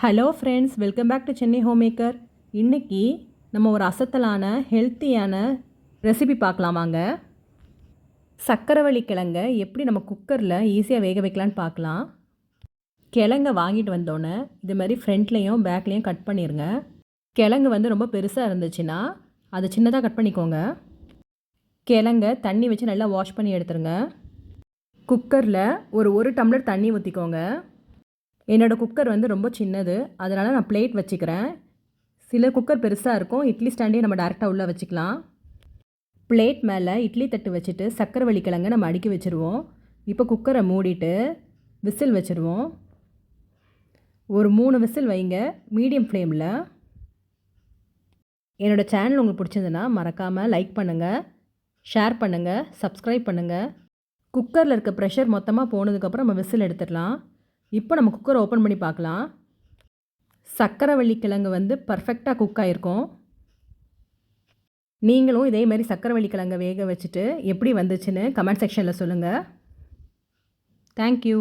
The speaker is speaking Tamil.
Hello friends, welcome back to Chennai home maker. இன்றைக்கி நம்ம ஒரு அசத்தலான ஹெல்த்தியான ரெசிபி பார்க்கலாம் வாங்க. சக்கரவள்ளி கிழங்க எப்படி நம்ம குக்கரில் ஈஸியாக வேக வைக்கலான்னு பார்க்கலாம். கிழங்க வாங்கிட்டு வந்தோன்னே இது மாதிரி ஃப்ரண்ட்லேயும் பேக்லேயும் கட் பண்ணிடுங்க. கிழங்கு வந்து ரொம்ப பெருசாக இருந்துச்சுன்னா அதை சின்னதாக கட் பண்ணிக்கோங்க. கிழங்க தண்ணி வச்சு நல்லா வாஷ் பண்ணி எடுத்துருங்க. குக்கரில் ஒரு டம்ளர் தண்ணி ஊற்றிக்கோங்க. என்னோடய குக்கர் வந்து ரொம்ப சின்னது, அதனால் நான் பிளேட் வச்சுக்கிறேன். சில குக்கர் பெருசாக இருக்கும், இட்லி ஸ்டாண்டே நம்ம டேரெக்டாக உள்ளே வச்சுக்கலாம். பிளேட் மேலே இட்லி தட்டு வச்சுட்டு சக்கரவள்ளி கிழங்க நம்ம அடுக்கி வச்சுருவோம். இப்போ குக்கரை மூடிட்டு விசில் வச்சுருவோம். ஒரு 3 விசில் வைங்க, மீடியம் ஃப்ளேமில். என்னோடய சேனல் உங்களுக்கு பிடிச்சதுன்னா மறக்காமல் லைக் பண்ணுங்கள், ஷேர் பண்ணுங்கள், சப்ஸ்கிரைப் பண்ணுங்கள். குக்கரில் இருக்க ப்ரெஷர் மொத்தமாக போனதுக்கப்புறம் நம்ம விசில் எடுத்துடலாம். இப்போ நம்ம குக்கரை ஓப்பன் பண்ணி பார்க்கலாம். சக்கரவள்ளி கிழங்கு வந்து பர்ஃபெக்டாக குக் ஆகிருக்கும். நீங்களும் இதே மாதிரி சக்கரவள்ளி கிழங்கை வேக வச்சுட்டு எப்படி வந்துச்சுன்னு கமெண்ட் செக்ஷனில் சொல்லுங்கள். தேங்க்யூ.